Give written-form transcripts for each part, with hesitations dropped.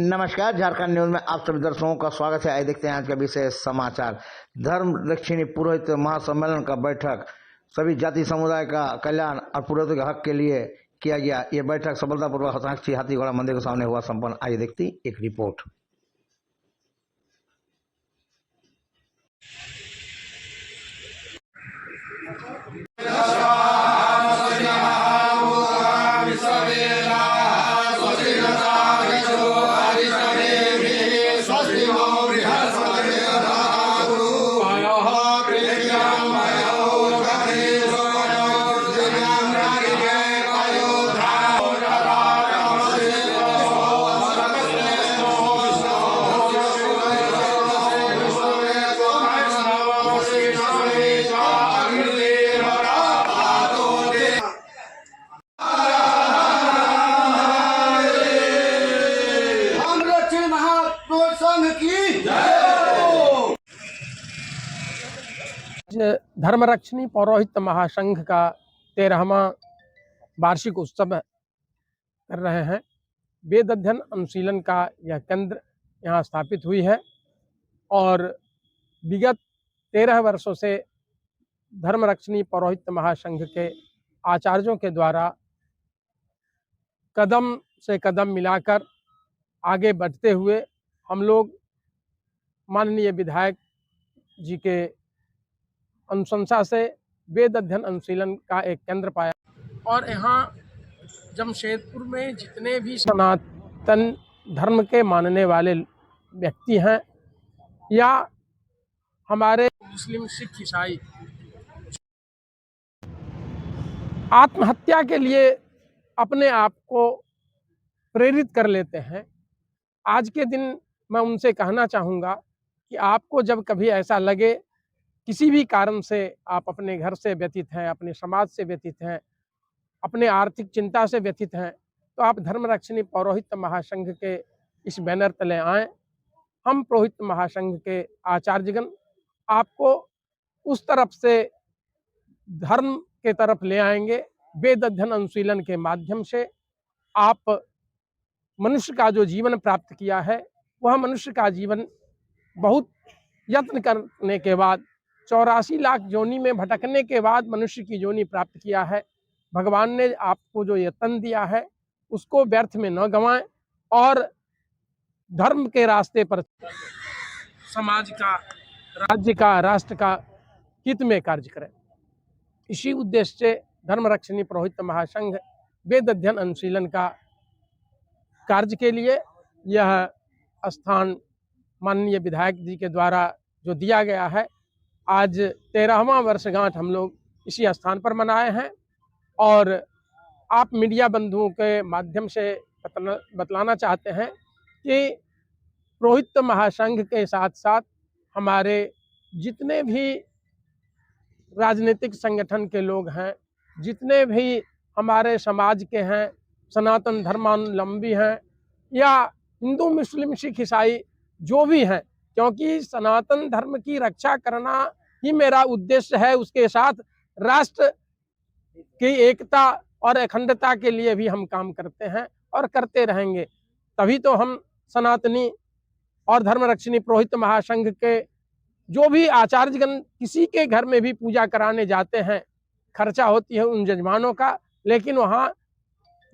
नमस्कार, झारखंड न्यूज में आप सभी दर्शकों का स्वागत है। आइए देखते हैं आज का विशेष समाचार। धर्म रक्षिणी पुरोहित महासम्मेलन का बैठक सभी जाति समुदाय का कल्याण और पुरोहित के हक के लिए किया गया। ये बैठक सफलतापूर्वक हसनाक्षी हाथी घोड़ा मंदिर के सामने हुआ संपन्न। आइए देखते एक रिपोर्ट। धर्मरक्षिणी पौरोहित्य महासंघ का 13वां वार्षिक उत्सव कर रहे हैं। वेद अध्ययन अनुशीलन का यह केंद्र यहाँ स्थापित हुई है और विगत 13 वर्षों से धर्मरक्षिणी पौरोहित्य महासंघ के आचार्यों के द्वारा कदम से कदम मिलाकर आगे बढ़ते हुए हम लोग माननीय विधायक जी के अनुशंसा से वेद अध्ययन अनुशीलन का एक केंद्र पाया और यहाँ जमशेदपुर में जितने भी सनातन धर्म के मानने वाले व्यक्ति हैं या हमारे मुस्लिम, सिख, ईसाई आत्महत्या के लिए अपने आप को प्रेरित कर लेते हैं, आज के दिन मैं उनसे कहना चाहूँगा कि आपको जब कभी ऐसा लगे, किसी भी कारण से आप अपने घर से व्यतीत हैं, अपने समाज से व्यतीत हैं, अपने आर्थिक चिंता से व्यतीत हैं, तो आप धर्मरक्षिणी पौरोहित्य महासंघ के इस बैनर तले आएँ। हम पुरोहित महासंघ के आचार्यगण आपको उस तरफ से धर्म के तरफ ले आएंगे। वेद अध्ययन अनुशीलन के माध्यम से आप मनुष्य का जो जीवन प्राप्त किया है, वह मनुष्य का जीवन बहुत यत्न करने के बाद 84 लाख योनि में भटकने के बाद मनुष्य की योनि प्राप्त किया है। भगवान ने आपको जो ये तन दिया है उसको व्यर्थ में न गंवाएं और धर्म के रास्ते पर समाज का, राज्य का, राष्ट्र का हित में कार्य करें। इसी उद्देश्य से धर्मरक्षिणी पुरोहित महासंघ वेद अध्ययन अनुशीलन का कार्य के लिए यह स्थान माननीय विधायक जी के द्वारा जो दिया गया है, आज 13वां वर्षगांठ हम लोग इसी स्थान पर मनाए हैं और आप मीडिया बंधुओं के माध्यम से बतलाना चाहते हैं कि पुरोहित महासंघ के साथ साथ हमारे जितने भी राजनीतिक संगठन के लोग हैं, जितने भी हमारे समाज के हैं, सनातन धर्मावलंबी हैं या हिंदू, मुस्लिम, सिख, ईसाई जो भी हैं, क्योंकि सनातन धर्म की रक्षा करना ही मेरा उद्देश्य है। उसके साथ राष्ट्र की एकता और अखंडता के लिए भी हम काम करते हैं और करते रहेंगे। तभी तो हम सनातनी और धर्मरक्षिणी पुरोहित महासंघ के जो भी आचार्यगण किसी के घर में भी पूजा कराने जाते हैं, खर्चा होती है उन जजमानों का, लेकिन वहाँ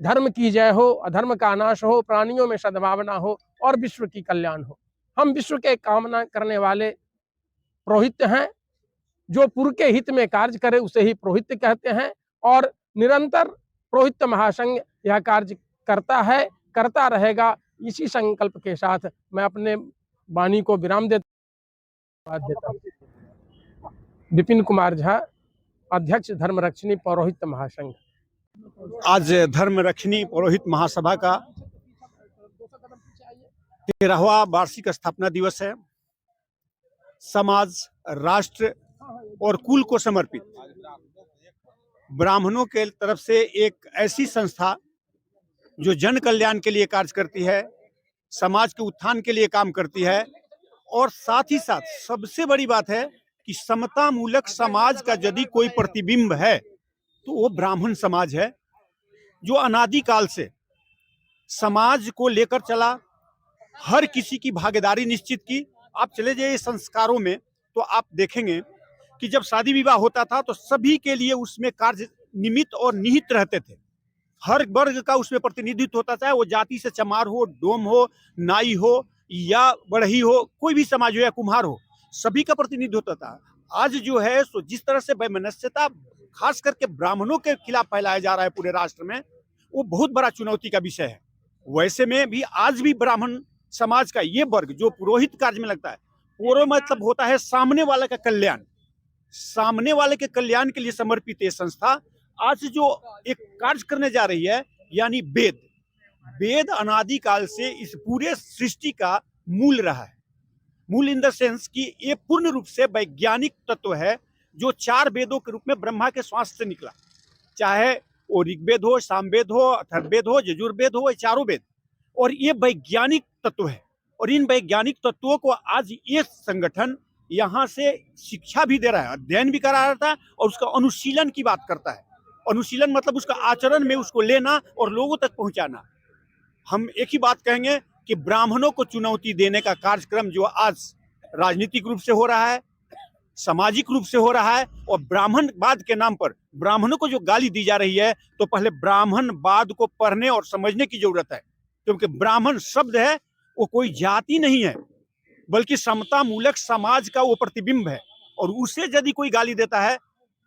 धर्म की जय हो, अधर्म का नाश हो, प्राणियों में सद्भावना हो और विश्व की कल्याण हो। हम विश्व के कामना करने वाले पुरोहित हैं। जो पुर के हित में कार्य करे उसे ही पुरोहित कहते हैं और निरंतर पुरोहित महासंघ यह कार्य करता है, करता रहेगा। इसी संकल्प के साथ मैं अपने वाणी को विराम देता हूं। विपिन कुमार झा, अध्यक्ष धर्मरक्षिणी पौरोहित्य महासंघ। आज धर्मरक्षिणी पौरोहित महासभा का 13वां वार्षिक स्थापना दिवस है। समाज, राष्ट्र और कुल को समर्पित ब्राह्मणों के तरफ से एक ऐसी संस्था जो जन कल्याण के लिए कार्य करती है, समाज के उत्थान के लिए काम करती है और साथ ही साथ सबसे बड़ी बात है कि समता मूलक समाज का यदि कोई प्रतिबिंब है तो वो ब्राह्मण समाज है, जो अनादिकाल से समाज को लेकर चला, हर किसी की भागीदारी निश्चित की। आप चले जाइए संस्कारों में तो आप देखेंगे कि जब शादी विवाह होता था तो सभी के लिए उसमें कार्य निमित्त और निहित रहते थे। हर वर्ग का उसमें प्रतिनिधित्व होता था, वो जाति से चमार हो, डोम हो, नाई हो या बढ़ई हो, कोई भी समाज हो या कुम्हार हो, सभी का प्रतिनिधित्व होता था। आज जो है सो जिस तरह से वैमनस्यता खास करके ब्राह्मणों के खिलाफ फैलाया जा रहा है पूरे राष्ट्र में, वो बहुत बड़ा चुनौती का विषय है। वैसे में भी आज भी ब्राह्मण समाज का ये वर्ग जो पुरोहित कार्य में लगता है, पूरा मतलब होता है सामने वाले का कल्याण, सामने वाले के कल्याण के लिए समर्पित ये संस्था आज जो एक कार्य करने जा रही है, यानी वेद। वेद अनादिकाल से इस पूरे सृष्टि का मूल रहा है। मूल इन द सेंस कि ये पूर्ण रूप से वैज्ञानिक तत्व है जो 4 वेदों के रूप में ब्रह्मा के श्वास से निकला। चाहे वो ऋग्वेद हो, सामवेद हो, अथर्ववेद हो, यजुर्वेद हो, ये चारों वेद, और ये वैज्ञानिक तत्व है। और इन वैज्ञानिक तत्वों को आज ये संगठन यहाँ से शिक्षा भी दे रहा है, अध्ययन भी करा रहा था और उसका अनुशीलन की बात करता है। अनुशीलन मतलब उसका आचरण में उसको लेना और लोगों तक पहुंचाना। हम एक ही बात कहेंगे कि ब्राह्मणों को चुनौती देने का कार्यक्रम जो आज राजनीतिक रूप से हो रहा है, सामाजिक रूप से हो रहा है, और ब्राह्मणवाद के नाम पर ब्राह्मणों को जो गाली दी जा रही है, तो पहले ब्राह्मणवाद को पढ़ने और समझने की जरूरत है। क्योंकि ब्राह्मण शब्द है वो कोई जाति नहीं है, बल्कि समता मूलक समाज का वो प्रतिबिंब है। और उसे यदि कोई गाली देता है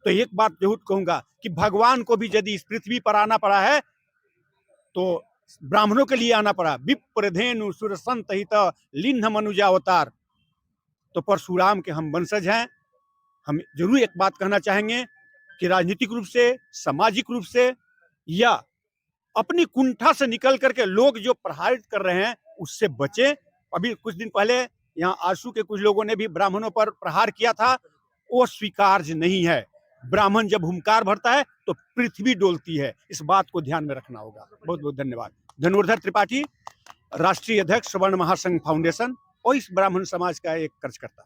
तो एक बात जरूर कहूंगा कि भगवान को भी यदि इस पृथ्वी पर आना पड़ा है तो ब्राह्मणों के लिए आना पड़ा। विप्रधेनु सुर संत हित लिन्ह मनुजा अवतार। तो परशुराम के हम वंशज हैं। हम जरूर एक बात कहना चाहेंगे कि राजनीतिक रूप से, सामाजिक रूप से या अपनी कुंठा से निकल करके लोग जो प्रहारित कर रहे हैं उससे बचे। अभी कुछ दिन पहले यहाँ आशु के कुछ लोगों ने भी ब्राह्मणों पर प्रहार किया था, वो स्वीकार्य नहीं है। ब्राह्मण जब हुंकार भरता है तो पृथ्वी डोलती है। इस बात को ध्यान में रखना होगा। बहुत बहुत धन्यवाद। धनुर्धर त्रिपाठी, राष्ट्रीय अध्यक्ष स्वर्ण महासंघ फाउंडेशन और इस ब्राह्मण समाज का एक कार्यकर्ता।